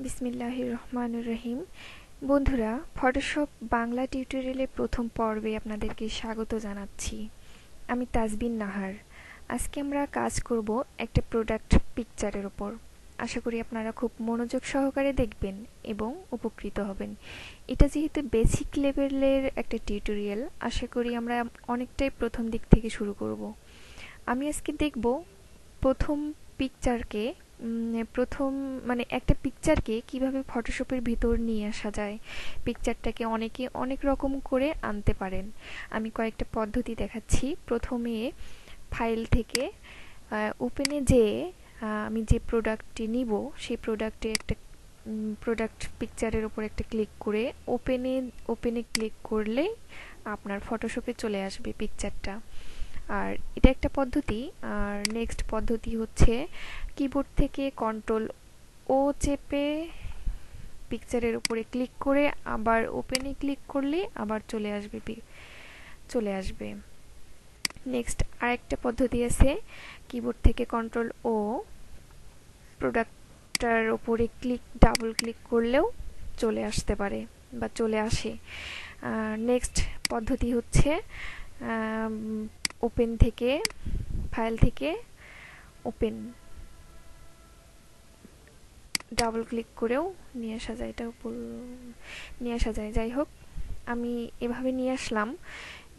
বিসমিল্লাহির রহমানির রহিম। বন্ধুরা, ফটোশপ বাংলা টিউটোরিয়ালের প্রথম পর্বে আপনাদেরকে স্বাগত জানাচ্ছি। আমি তাজবিন নাহার। আজকে আমরা কাজ করব একটা প্রোডাক্ট পিকচারের উপর। আশা করি আপনারা খুব মনোযোগ সহকারে দেখবেন এবং উপকৃত হবেন। এটা যেহেতু বেসিক লেভেলের একটা টিউটোরিয়াল, আশা করি আমরা অনেকটাই প্রথম দিক থেকে শুরু করব। আমি আজকে দেখব প্রথম পিকচারকে একটা পিকচারকে কিভাবে ফটোশপের ভিতর নিয়ে আসা যায়। পিকচারটাকে অনেকে অনেক রকম করে আনতে পারেন। আমি কয়েকটা পদ্ধতি দেখাচ্ছি। প্রথমে ফাইল থেকে ওপেনে যেয়ে আমি যে প্রোডাক্টটি নিব সেই প্রোডাক্টে একটা প্রোডাক্ট পিকচারের উপর একটা ক্লিক করে ওপেনে ক্লিক করলে আপনার ফটোশপে চলে আসবে পিকচারটা। আর এটা একটা পদ্ধতি। আর নেক্সট পদ্ধতি হচ্ছে কিবোর্ড থেকে কন্ট্রোল চেপে পিকচারের উপরে ক্লিক করে আবার ওপেনে ক্লিক করলে আবার চলে আসবে। নেক্সট আরেকটা পদ্ধতি আছে, কিবোর্ড থেকে কন্ট্রোল প্রোডাক্টটার উপরে ডাবল ক্লিক করলেও চলে আসতে পারে বা চলে আসে। নেক্সট পদ্ধতি হচ্ছে ওপেন থেকে ফাইল থেকে ওপেন ডাবল ক্লিক করেও নিয়ে আসা যায়। যাই হোক, আমি এভাবে নিয়ে আসলাম।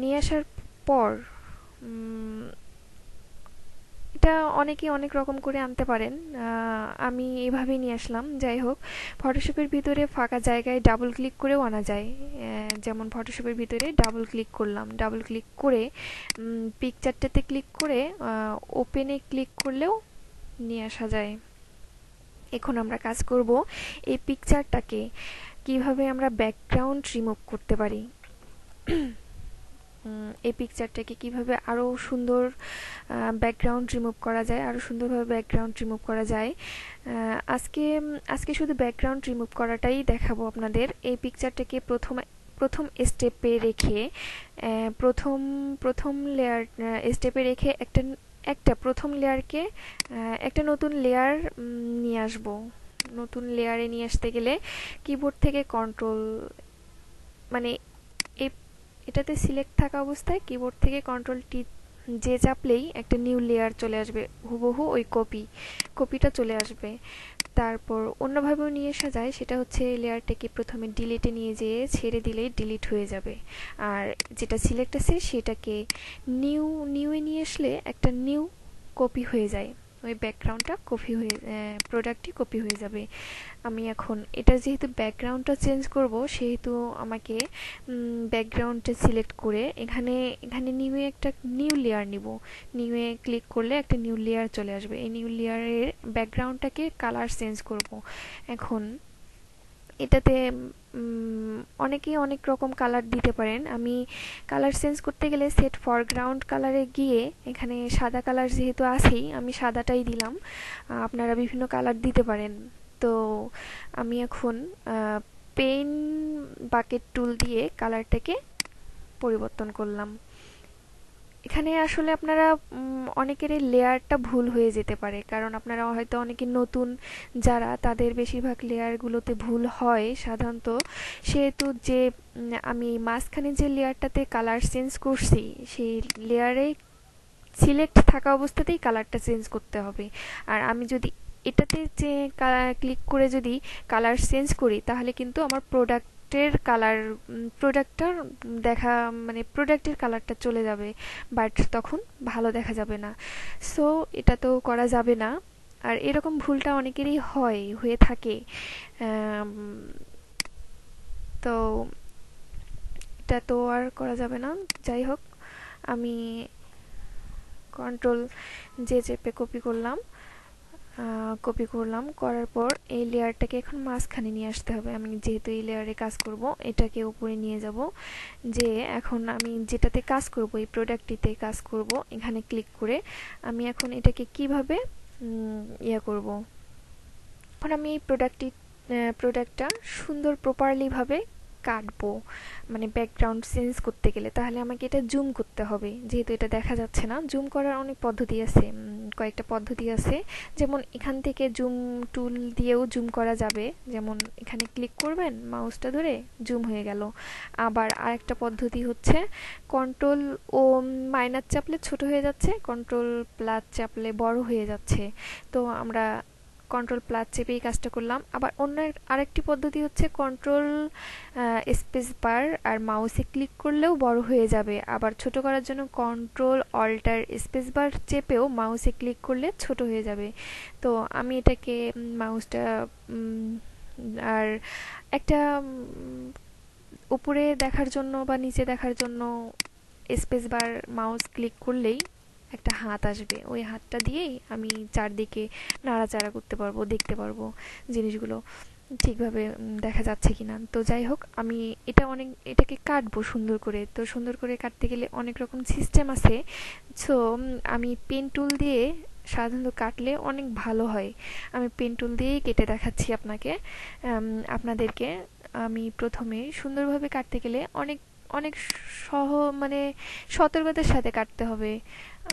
নিয়ে আসার পর এটা অনেকে অনেক রকম করে আনতে পারেন। আমি এভাবেই নিয়ে আসলাম। যাই হোক, ফটোশপের ভিতরে ফাঁকা জায়গায় ডাবল ক্লিক করেও আনা যায়। যেমন ফটোশপের ভিতরে ডাবল ক্লিক করলাম, ডাবল ক্লিক করে পিকচারটাতে ক্লিক করে ওপেনে ক্লিক করলেও নিয়ে আসা যায়। এখন আমরা কাজ করব এই পিকচারটাকে কিভাবে আমরা ব্যাকগ্রাউন্ড রিমুভ করতে পারি। এই পিকচারটাকে কিভাবে আরো সুন্দর ব্যাকগ্রাউন্ড রিমুভ করা যায়, আরো সুন্দরভাবে ব্যাকগ্রাউন্ড রিমুভ করা যায়। আজকে শুধু ব্যাকগ্রাউন্ড রিমুভ করাটাই দেখাবো আপনাদের। এই পিকচারটাকে প্রথম স্টেপে রেখে প্রথম লেয়ার স্টেপে রেখে একটা প্রথম লেয়ারকে একটা নতুন লেয়ার নিয়ে আসব। নতুন লেয়ারে নিয়ে আসতে গেলে কিবোর্ড থেকে কন্ট্রোল এটাতে সিলেক্ট থাকা অবস্থায় কিবোর্ড থেকে কন্ট্রোল টি যে চাপলেই একটা নিউ লেয়ার চলে আসবে, হুবহু ওই কপিটা চলে আসবে। তারপর অন্যভাবেও নিয়ে আসা যায়, সেটা হচ্ছে লেয়ারটাকে প্রথমে ডিলিটে নিয়ে যেয়ে ছেড়ে দিলেই ডিলিট হয়ে যাবে। আর যেটা সিলেক্ট আছে সেটাকে নিউয়ে নিয়ে আসলে একটা নিউ কপি হয়ে যায়, ওই ব্যাকগ্রাউন্ডটা প্রোডাক্টটি কপি হয়ে যাবে। আমি এখন এটা যেহেতু ব্যাকগ্রাউন্ডটা চেঞ্জ করব, সেহেতু আমাকে ব্যাকগ্রাউন্ডটা সিলেক্ট করে এখানে নিউয়ে একটা নিউ লেয়ার নিব। নিউয়ে ক্লিক করলে একটা নিউ লেয়ার চলে আসবে। এই নিউ লেয়ারের ব্যাকগ্রাউন্ডটাকে কালার চেঞ্জ করব। এখন এটাতে অনেকেই অনেক রকম কালার দিতে পারেন। আমি কালার চেঞ্জ করতে গেলে সেট ফরগ্রাউন্ড কালারে গিয়ে এখানে সাদা কালার যেহেতু আছেই, আমি সাদাটাই দিলাম। আপনারা বিভিন্ন কালার দিতে পারেন। তো আমি এখন পেন বাকেট টুল দিয়ে কালারটাকে পরিবর্তন করলাম। এখানে আসলে আপনারা অনেকেরই লেয়ারটা ভুল হয়ে যেতে পারে, কারণ আপনারা হয়তো অনেকে নতুন যারা, তাদের বেশিরভাগ লেয়ারগুলোতে ভুল হয় সাধারণত। সেহেতু আমি মাঝখানে যে লেয়ারটাতে কালার চেঞ্জ করছি সেই লেয়ারে সিলেক্ট থাকা অবস্থাতেই কালারটা চেঞ্জ করতে হবে। আর আমি যদি এটাতে যে ক্লিক করে যদি কালার চেঞ্জ করি, তাহলে কিন্তু আমার প্রোডাক্টের কালারটা চলে যাবে, বাট তখন ভালো দেখা যাবে না। সো এটা তো করা যাবে না। আর এরকম ভুলটা অনেকেরই হয়ে থাকে। তো এটা তো আর করা যাবে না। যাই হোক, আমি কন্ট্রোল চেপে কপি করলাম। করার পর এই লেয়ারটাকে এখন মাঝখানে নিয়ে আসতে হবে। আমি যেহেতু এই লেয়ারে কাজ করব, এটাকে উপরে নিয়ে যাব। যে এখন আমি যেটাতে কাজ করব, এই প্রোডাক্টটিতে কাজ করব, এখানে ক্লিক করে আমি এখন এটাকে কিভাবে করব। এখন আমি এই প্রোডাক্টটা সুন্দর প্রপারলি ভাবে কাটবো। ব্যাকগ্রাউন্ড চেঞ্জ করতে গেলে তাহলে আমাকে এটা জুম করতে হবে, যেহেতু এটা দেখা যাচ্ছে না। জুম করার অনেক পদ্ধতি আছে। কয়েকটা পদ্ধতি আছে, যেমন এখান থেকে জুম টুল দিয়েও জুম করা যাবে, যেমন এখানে ক্লিক করবেন মাউসটা ধরে জুম হয়ে গেল। আবার আরেকটা পদ্ধতি হচ্ছে কন্ট্রোল ও মাইনাস চাপলে ছোট হয়ে যাচ্ছে, কন্ট্রোল প্লাস চাপলে বড় হয়ে যাচ্ছে। তো আমরা কন্ট্রোল প্লাস চেপেই কাজটা করলাম। আবার অন্য আরেকটি পদ্ধতি হচ্ছে কন্ট্রোল স্পেস বার আর মাউসে ক্লিক করলেও বড় হয়ে যাবে। আবার ছোট করার জন্য কন্ট্রোল অল্টার স্পেস বার চেপেও মাউসে ক্লিক করলে ছোট হয়ে যাবে। তো আমি এটাকে মাউসটা আর একটা উপরে দেখার জন্য বা নিচে দেখার জন্য স্পেস বার মাউস ক্লিক করলেই একটা হাত আসবে, ওই হাতটা দিয়েই আমি চারদিকে নাড়াচাড়া করতে পারবো, দেখতে পারবো জিনিসগুলো ঠিকভাবে দেখা যাচ্ছে কিনা। তো যাই হোক, আমি এটাকে কাটবো সুন্দর করে। তো সুন্দর করে কাটতে গেলে অনেক রকম সিস্টেম আছে। সো আমি পেন টুল দিয়ে সাধারণত কাটলে অনেক ভালো হয়। আমি পেন টুল দিয়েই কেটে দেখাচ্ছি আপনাদেরকে। আমি প্রথমে সুন্দরভাবে কাটতে গেলে অনেক অনেক সহ মানে সতর্কতার সাথে কাটতে হবে।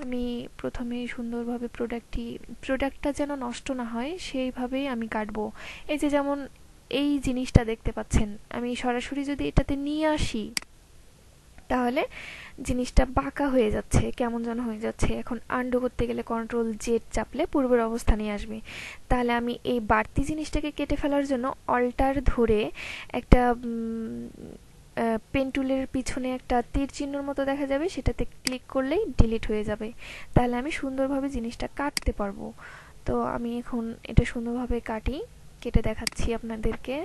আমি প্রথমে সুন্দরভাবে প্রোডাক্টটা যেন নষ্ট না হয় সেইভাবেই আমি কাটবো। এই যে যেমন এই জিনিসটা দেখতে পাচ্ছেন, আমি সরাসরি যদি এটাতে নিয়ে আসি তাহলে জিনিসটা বাঁকা হয়ে যাচ্ছে, কেমন যেন হয়ে যাচ্ছে। এখন আন্ডু করতে গেলে কন্ট্রোল জেড চাপলে পূর্বের অবস্থানে আসবে। তাহলে আমি এই বাড়তি জিনিসটাকে কেটে ফেলার জন্য অল্টার ধরে একটা পেন টুলের পিছনে একটা তীর চিহ্নর মতো দেখা যাবে, সেটাতে ক্লিক করলেই ডিলিট হয়ে যাবে। তাহলে আমি সুন্দরভাবে জিনিসটা কাটতে পারবো। তো আমি এখন এটা সুন্দরভাবে কেটে দেখাচ্ছি আপনাদেরকে।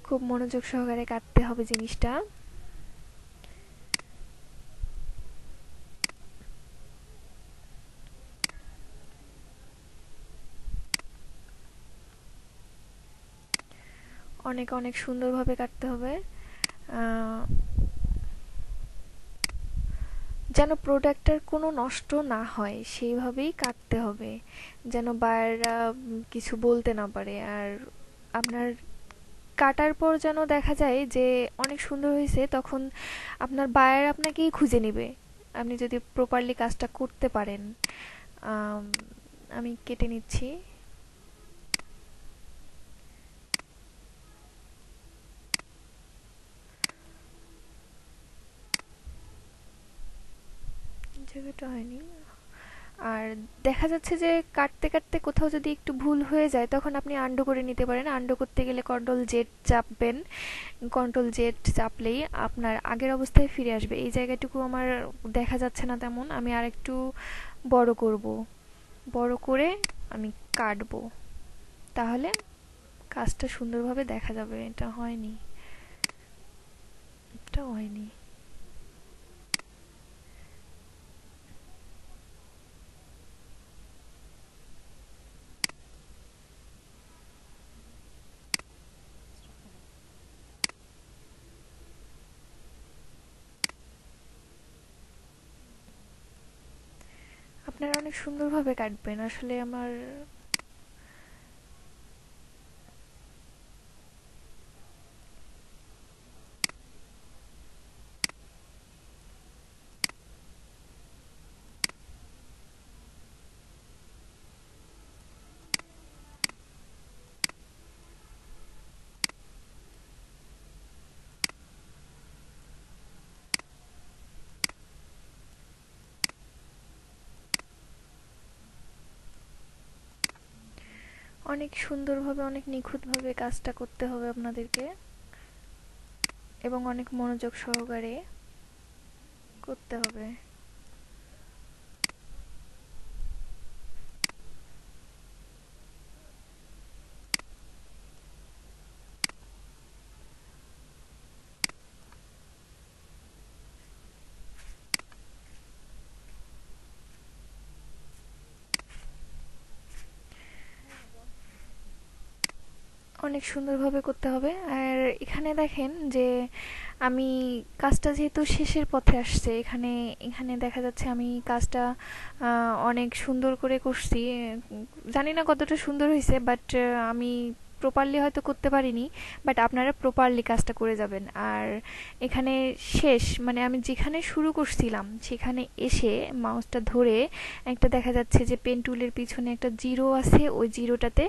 খুব মনোযোগ সহকারে কাটতে হবে জিনিসটা। অনেক অনেক সুন্দরভাবে কাটতে হবে, যেন প্রোডাক্টের কোনো নষ্ট না হয় সেইভাবেই কাটতে হবে, যেন বায়াররা কিছু বলতে না পারে। আর আপনার কাটার পর যেন দেখা যায় যে অনেক সুন্দর হয়েছে, তখন আপনার বায়ার আপনাকেই খুঁজে নেবে, আপনি যদি প্রপারলি কাজটা করতে পারেন। আমি কেটে নিচ্ছি। জায়গাটা হয়নি। আর দেখা যাচ্ছে যে কাটতে কাটতে কোথাও যদি একটু ভুল হয়ে যায়, তখন আপনি আন্ডু করে নিতে পারেন। আন্ডু করতে গেলে কন্ট্রোল জেড চাপবেন, কন্ট্রোল জেড চাপলেই আপনার আগের অবস্থায় ফিরে আসবে। এই জায়গাটুকু আমার দেখা যাচ্ছে না তেমন, আমি আরেকটু বড় করব, বড় করে আমি কাটবো, তাহলে কাজটা সুন্দরভাবে দেখা যাবে। এটা হয়নি, এটা হয়নি। আপনারা অনেক সুন্দরভাবে কাটবেন, আসলে আমার অনেক সুন্দরভাবে অনেক নিখুঁতভাবে কাজটা করতে হবে আপনাদেরকে, এবং অনেক মনোযোগ সহকারে করতে হবে। অনেক সুন্দরভাবে করতে হবে। আর এখানে দেখেন যে আমি কাজটা যেহেতু শেষের পথে আসছে, এখানে এখানে দেখা যাচ্ছে আমি কাজটা অনেক সুন্দর করে করছি। জানি না কতটা সুন্দর হয়েছে, বাট আমি প্রপারলি হয়তো করতে পারিনি, বাট আপনারা প্রপারলি কাজটা করে যাবেন। আর এখানে শেষ মানে আমি যেখানে শুরু করছিলাম সেখানে এসে মাউসটা ধরে একটা দেখা যাচ্ছে যে পেন টুলের পিছনে একটা জিরো আছে, ওই জিরোটাতে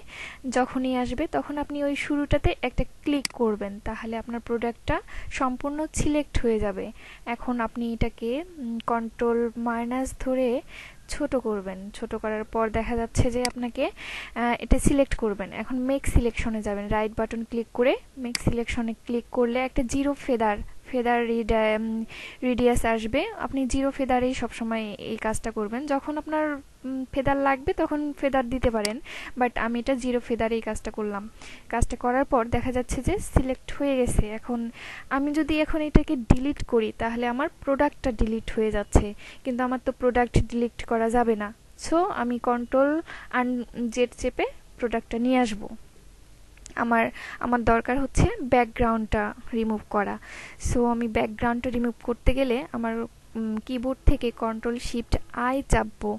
যখনই আসবে তখন আপনি ওই শুরুটাতে একটা ক্লিক করবেন, তাহলে আপনার প্রোডাক্টটা সম্পূর্ণ সিলেক্ট হয়ে যাবে। এখন আপনি এটাকে কন্ট্রোল মাইনাস ধরে ছোট করবেন। ছোট করার পর দেখা যাচ্ছে যে আপনাকে এটা সিলেক্ট করবেন। এখন মেক সিলেকশনে যাবেন, রাইট বাটন ক্লিক করে মেক সিলেকশনে ক্লিক করলে একটা জিরো ফেদার ফেদার রেডিয়াস আসবে। আপনি জিরো ফেদারেই সবসময় এই কাজটা করবেন। যখন আপনার ফেদার লাগবে তখন ফেদার দিতে পারেন, বাট আমি এটা জিরো ফেদারেই কাজটা করলাম। কাজটা করার পর দেখা যাচ্ছে যে সিলেক্ট হয়ে গেছে। এখন আমি যদি এখন এটাকে ডিলিট করি তাহলে আমার প্রোডাক্টটা ডিলিট হয়ে যাচ্ছে, কিন্তু আমার তো প্রোডাক্ট ডিলিট করা যাবে না। সো আমি কন্ট্রোল আর জেড চেপে প্রোডাক্টটা নিয়ে আসবো। আমার আমার দরকার হচ্ছে ব্যাকগ্রাউন্ডটা রিমুভ করা। সো আমি ব্যাকগ্রাউন্ডটা রিমুভ করতে গেলে আমার কিবোর্ড থেকে কন্ট্রোল শিফট আই চাপবো।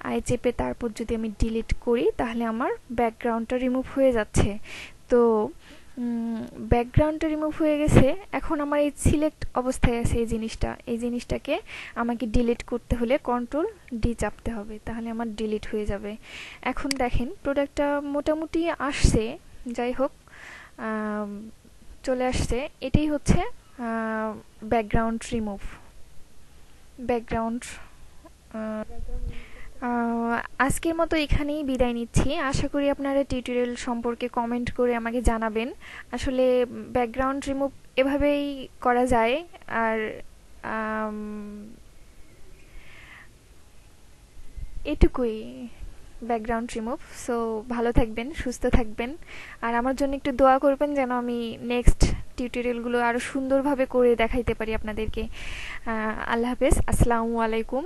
আই চেপে তারপর যদি আমি ডিলিট করি তাহলে আমার ব্যাকগ্রাউন্ডটা রিমুভ হয়ে যাচ্ছে। তো ব্যাকগ্রাউন্ডটা রিমুভ হয়ে গেছে। এখন আমার এই সিলেক্ট অবস্থায় আছে এই জিনিসটাকে আমাকে ডিলিট করতে হলে কন্ট্রোল ডি চাপতে হবে, তাহলে আমার ডিলিট হয়ে যাবে। এখন দেখেন প্রোডাক্টটা মোটামুটি আসছে, যাই হোক চলে আসছে। এটাই হচ্ছে ব্যাকগ্রাউন্ড রিমুভ। ব্যাকগ্রাউন্ড আজকের মতো এখানেই বিদায় নিচ্ছি। আশা করি আপনারা টিউটোরিয়াল সম্পর্কে কমেন্ট করে আমাকে জানাবেন। আসলে ব্যাকগ্রাউন্ড রিমুভ এভাবেই করা যায়। আর এটুকুই ব্যাকগ্রাউন্ড রিমুভ। সো ভালো থাকবেন, সুস্থ থাকবেন, আর আমার জন্য একটু দোয়া করবেন যেন আমি নেক্সট টিউটোরিয়ালগুলো আরও সুন্দরভাবে করে দেখাইতে পারি আপনাদেরকে। আল্লাহ হাফেজ, আসসালামু আলাইকুম।